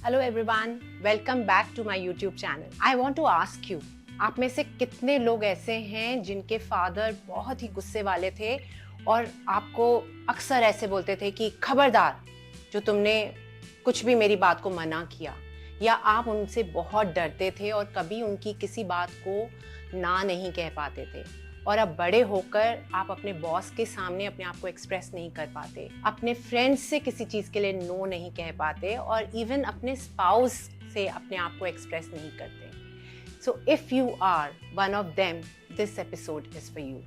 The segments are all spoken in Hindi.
Hello everyone, welcome back to my YouTube channel. I want to ask you, आप में से कितने लोग ऐसे हैं जिनके फादर बहुत ही गुस्से वाले थे और आपको अक्सर ऐसे बोलते थे कि खबरदार जो तुमने कुछ भी मेरी बात को मना किया, या आप उनसे बहुत डरते थे और कभी उनकी किसी बात को ना नहीं कह पाते थे, और अब बड़े होकर आप अपने बॉस के सामने अपने आप को एक्सप्रेस नहीं कर पाते, अपने फ्रेंड्स से किसी चीज़ के लिए नो नहीं कह पाते, और इवन अपने स्पाउस से अपने आप को एक्सप्रेस नहीं करते. So if you are one of them, this episode is for you.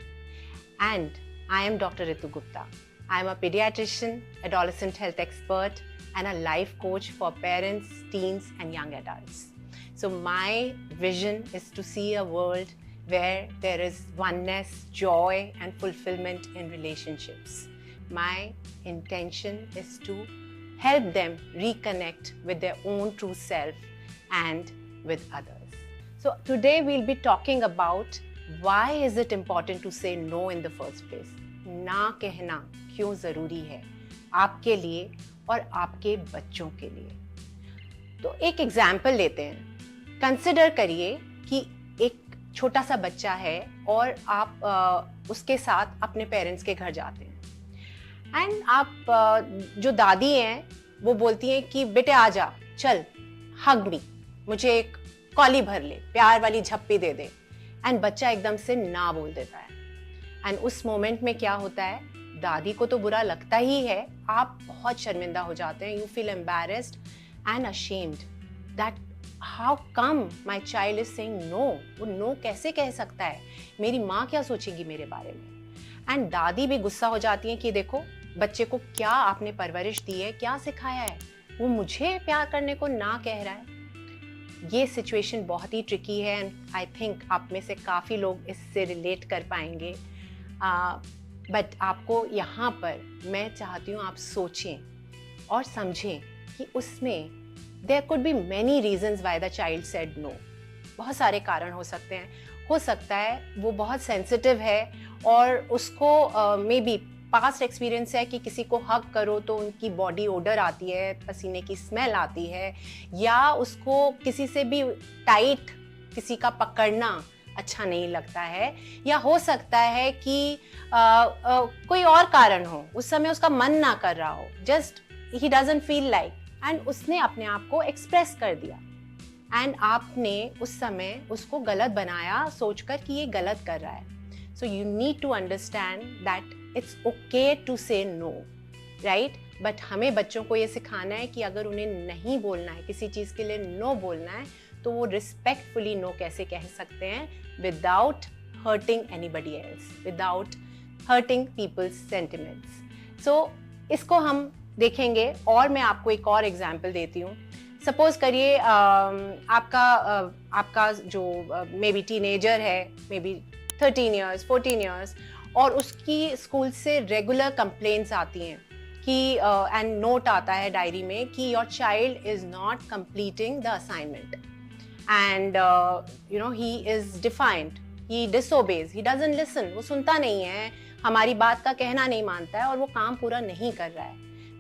And I am Dr. Ritu Gupta. I am a pediatrician, adolescent health expert, and a life coach for parents, teens, and young adults. So my vision is to see a world where there is oneness, joy, and fulfillment in relationships. My intention is to help them reconnect with their own true self and with others. So today we'll be talking about why is it important to say no in the first place. ना कहना क्यों ज़रूरी है आपके लिए और आपके बच्चों के लिए. तो एक एग्जाम्पल लेते हैं. कंसिडर करिए कि एक छोटा सा बच्चा है और आप उसके साथ अपने पेरेंट्स के घर जाते हैं, एंड आप जो दादी हैं वो बोलती हैं कि बेटे आ जा, चल हग मी, मुझे एक कॉली भर ले, प्यार वाली झप्पी दे दे, एंड बच्चा एकदम से ना बोल देता है. एंड उस मोमेंट में क्या होता है, दादी को तो बुरा लगता ही है, आप बहुत शर्मिंदा हो जाते हैं. You feel embarrassed and ashamed that how come my child is saying no. वो नो कैसे कह सकता है, मेरी माँ क्या सोचेगी मेरे बारे में. एंड दादी भी गुस्सा हो जाती है कि देखो बच्चे को क्या आपने परवरिश दी है, क्या सिखाया है, वो मुझे प्यार करने को ना कह रहा है. ये सिचुएशन बहुत ही ट्रिकी है, एंड आई थिंक आप में से काफ़ी लोग इससे रिलेट कर पाएंगे. बट आपको यहाँ पर मैं चाहती हूँ आप सोचें और समझें कि उसमें there could be many reasons why the child said no. बहुत सारे कारण हो सकते हैं. हो सकता है वो बहुत सेंसिटिव है और उसको मे बी पास्ट एक्सपीरियंस है कि किसी को हग करो तो उनकी बॉडी ओडर आती है, पसीने की स्मेल आती है, या उसको किसी से भी टाइट किसी का पकड़ना अच्छा नहीं लगता है, या हो सकता है कि कोई और कारण हो, उस समय उसका मन ना कर रहा हो, just he doesn't feel like, and उसने अपने आप को एक्सप्रेस कर दिया, एंड आपने उस समय उसको गलत बनाया सोचकर कि ये गलत कर रहा है. So you need to understand that it's okay to say no, right. But हमें बच्चों को ये सिखाना है कि अगर उन्हें नहीं बोलना है, किसी चीज़ के लिए नो बोलना है, तो वो रिस्पेक्टफुली नो कैसे कह सकते हैं without hurting anybody else, without hurting peoples sentiments. So इसको हम देखेंगे, और मैं आपको एक और एग्जाम्पल देती हूँ. सपोज करिए आपका जो मे बी टीनेजर है, मे बी 13 ईयर्स 14 ईयर्स, और उसकी स्कूल से रेगुलर कंप्लेंट्स आती हैं कि एंड नोट आता है डायरी में कि your child is not completing the assignment, and you know he is defined, he disobeys, he doesn't listen. वो सुनता नहीं है, हमारी बात का कहना नहीं मानता है, और वो काम पूरा नहीं कर रहा है.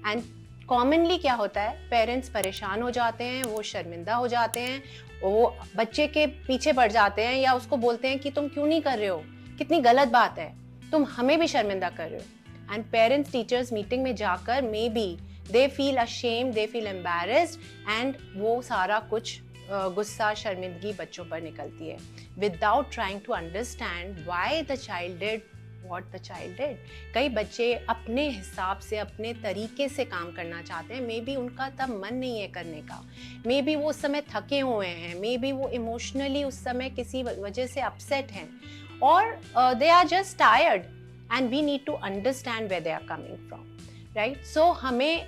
एंड कॉमनली क्या होता है, पेरेंट्स परेशान हो जाते हैं, वो शर्मिंदा हो जाते हैं, वो बच्चे के पीछे पड़ जाते हैं, या उसको बोलते हैं कि तुम क्यों नहीं कर रहे हो, कितनी गलत बात है, तुम हमें भी शर्मिंदा कर रहे हो. एंड पेरेंट्स टीचर्स मीटिंग में जाकर maybe they feel ashamed, they feel embarrassed, and वो सारा कुछ गुस्सा, शर्मिंदगी बच्चों पर निकलती है, without trying to understand why the child did what the child did. कई बच्चे अपने हिसाब से, अपने तरीके से काम करना चाहते हैं, मे बी उनका तब मन नहीं है करने का, मे बी वो उस समय थके हुए हैं, मे बी वो इमोशनली उस समय किसी वजह से अपसेट हैं, और they are just tired, and we need to understand where they are coming from, right. So हमें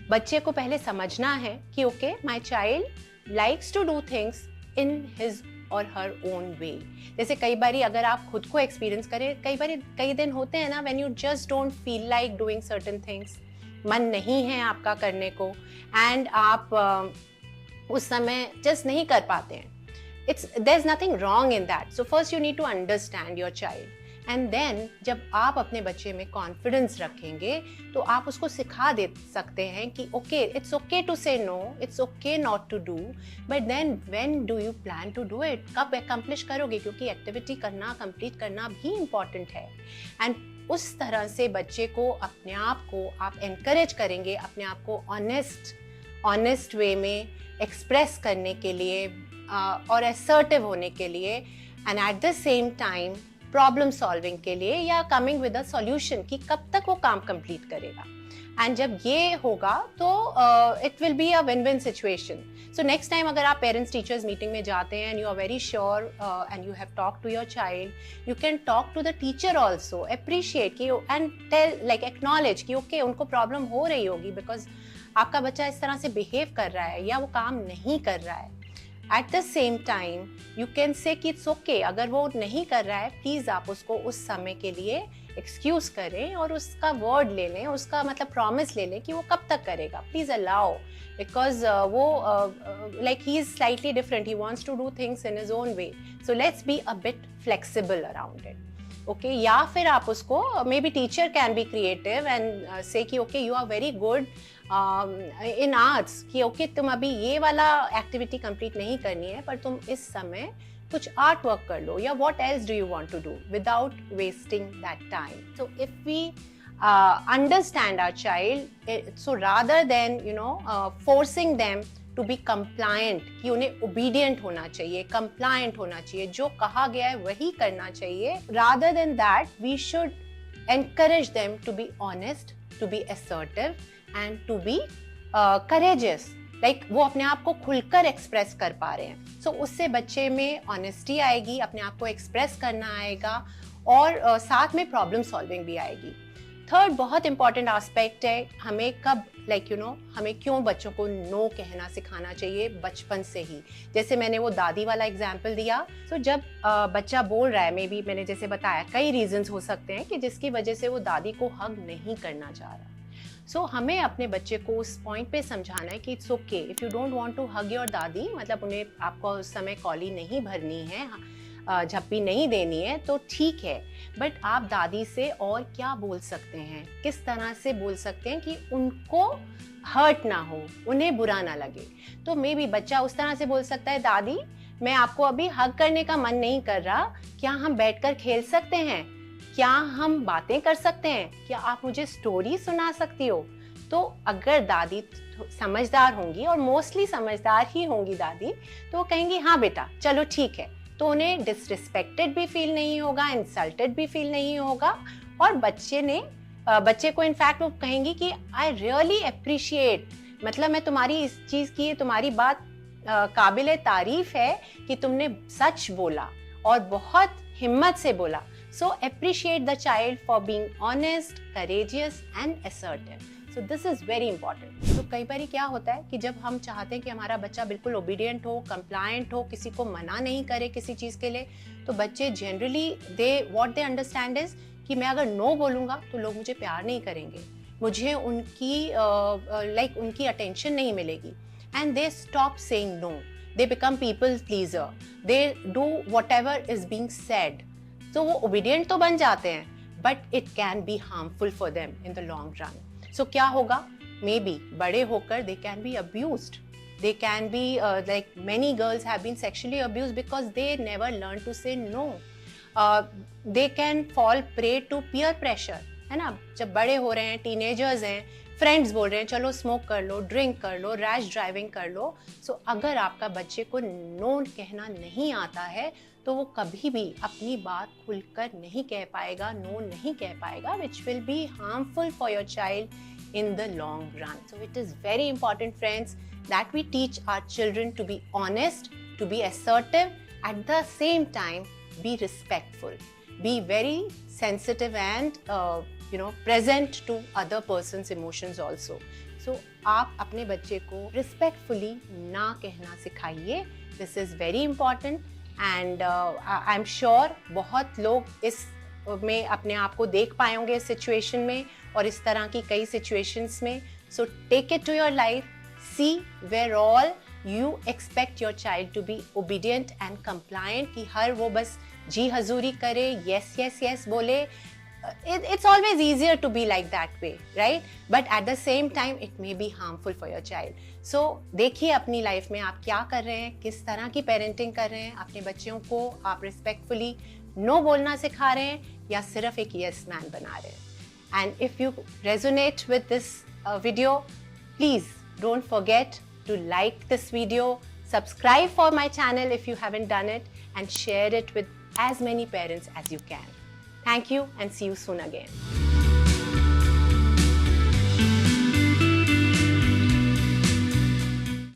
बच्चे को पहले समझना है कि okay, my child likes to do things in his or her own way. जैसे कई बारी अगर आप खुद को एक्सपीरियंस करें, कई दिन होते हैं ना when you just don't feel like doing certain things, मन नहीं है आपका करने को, and आप उस समय just नहीं कर पाते हैं. There's nothing wrong in that. So first you need to understand your child. And then जब आप अपने बच्चे में कॉन्फिडेंस रखेंगे तो आप उसको सिखा दे सकते हैं कि okay, it's okay to say no, it's okay not to do, but then when do you plan to do it, कब अकम्प्लिश करोगे, क्योंकि एक्टिविटी करना, कंप्लीट करना भी इम्पॉर्टेंट है। एंड उस तरह से बच्चे को, अपने आप को आप एनकरेज करेंगे, अपने आप को ऑनेस्ट वे में एक्सप्रेस करने के लिए और असर्टिव होने के लिए, and at the same time problem solving के लिए, या कमिंग विद अ सॉल्यूशन कि कब तक वो काम कंप्लीट करेगा। एंड जब ये होगा तो it will be a win win situation. So next time अगर आप पेरेंट्स टीचर्स मीटिंग में जाते हैं and you are very sure and you have talk to your child, you can talk to the teacher also, appreciate कि एंड टेल, लाइक एक्नॉलेज कि ओके, उनको प्रॉब्लम हो रही होगी बिकॉज आपका बच्चा इस तरह से बिहेव कर रहा है या वो काम नहीं कर रहा है। At the same time you can say कि इट्स ओके, अगर वो नहीं कर रहा है प्लीज़ आप उसको उस समय के लिए एक्सक्यूज करें और उसका वर्ड ले लें, उसका मतलब प्रॉमिस ले लें कि वो कब तक करेगा, प्लीज़ अलाउ, बिकॉज वो like he is slightly different, he wants to do things in his own way, so let's be a bit flexible around it. Okay, या फिर आप उसको, maybe teacher can be creative and say कि okay, you are very good in arts, कि ओके तुम अभी ये वाला एक्टिविटी कंप्लीट नहीं करनी है पर तुम इस समय कुछ आर्ट वर्क कर लो, या what else do you want to do without wasting that time. So if we understand our child, so rather than forcing them to be compliant, कि उन्हें ओबीडियंट होना चाहिए, कंप्लायंट होना चाहिए, जो कहा गया है वही करना चाहिए, rather than that we should encourage them to be honest, to be assertive and to be courageous, like वो अपने आप को खुलकर एक्सप्रेस कर पा रहे हैं। So उससे बच्चे में ऑनेस्टी आएगी, अपने आप को एक्सप्रेस करना आएगा और साथ में प्रॉब्लम सॉल्विंग भी आएगी। थर्ड बहुत इंपॉर्टेंट एस्पेक्ट है, हमें कब हमें क्यों बच्चों को नो कहना सिखाना चाहिए बचपन से ही। जैसे मैंने वो दादी वाला एग्जाम्पल दिया, तो जब बच्चा बोल रहा है, मे बी मैंने जैसे बताया कई रीजंस हो सकते हैं कि जिसकी वजह से वो दादी को हग नहीं करना चाह रहा। सो हमें अपने बच्चे को उस पॉइंट पे समझाना है कि it's okay if you don't want to hug your dadi, मतलब उन्हें आपको उस समय कॉली नहीं भरनी है, झप्पी नहीं देनी है तो ठीक है, बट आप दादी से और क्या बोल सकते हैं, किस तरह से बोल सकते हैं कि उनको हर्ट ना हो, उन्हें बुरा ना लगे। तो मे बी बच्चा उस तरह से बोल सकता है, दादी मैं आपको अभी हग करने का मन नहीं कर रहा, क्या हम बैठकर खेल सकते हैं, क्या हम बातें कर सकते हैं, क्या आप मुझे स्टोरी सुना सकती हो। तो अगर दादी समझदार होंगी, और मोस्टली समझदार ही होंगी दादी, तो वो कहेंगी हाँ बेटा चलो ठीक है, तो उन्हें डिसरिस्पेक्टेड भी फील नहीं होगा, इंसल्टेड भी फील नहीं होगा, और बच्चे को इनफैक्ट वो कहेंगी कि आई रियली अप्रिशिएट, मतलब मैं तुम्हारी इस चीज़ की, तुम्हारी बात काबिल तारीफ है कि तुमने सच बोला और बहुत हिम्मत से बोला। सो appreciate the child for being honest, courageous and assertive. So this is very important. तो कई बार क्या होता है कि जब हम चाहते हैं कि हमारा बच्चा बिल्कुल ओबीडियंट हो, कंप्लायंट हो, किसी को मना नहीं करे किसी चीज़ के लिए, तो बच्चे generally what they understand is कि मैं अगर नो बोलूँगा तो लोग मुझे प्यार नहीं करेंगे, मुझे उनकी अटेंशन नहीं मिलेगी, and they stop saying no, they become people pleaser, they do whatever is being said. तो वो ओबीडियंट तो बन जाते हैं, but it can be harmful for them in the long run. So क्या होगा, मे बी बड़े होकर they can be abused, they can be like many girls have been sexually abused because they never learn to say no. They can fall prey to peer pressure, है ना। जब बड़े हो रहे हैं, टीनेजर्स हैं, फ्रेंड्स बोल रहे हैं चलो स्मोक कर लो, ड्रिंक कर लो, रैश ड्राइविंग कर लो। सो अगर आपका बच्चे को नो कहना नहीं आता है तो वो कभी भी अपनी बात खुलकर नहीं कह पाएगा, नो नहीं कह पाएगा, which will be harmful for your child in the long run. So it is very important, friends, that we teach our children to be honest, to be assertive, at the same time be respectful, be very sensitive and present to other person's emotions also. So आप अपने बच्चे को respectfully ना कहना सिखाइए, this is very important, and I'm sure बहुत लोग इस में अपने आप को देख पाए होंगे इस सिचुएशन में और इस तरह की कई सिचुएशंस में। So take it to your life, see where all you expect your child to be obedient and compliant, कि हर वो बस जी हजूरी करे, yes yes yes बोले. It's always easier to be like that way, right? But at the same time it may be harmful for your child. So देखिए अपनी लाइफ में आप क्या कर रहे हैं, किस तरह की पेरेंटिंग कर रहे हैं. अपने बच्चों को आप रिस्पेक्टफुली नो बोलना सिखा रहे हैं या सिर्फ एक यस मैन बना रहे हैं. And if you resonate with this video, please don't forget to like this video, subscribe for my channel if you haven't done it, and share it with as many parents as you can. Thank you and see you soon again.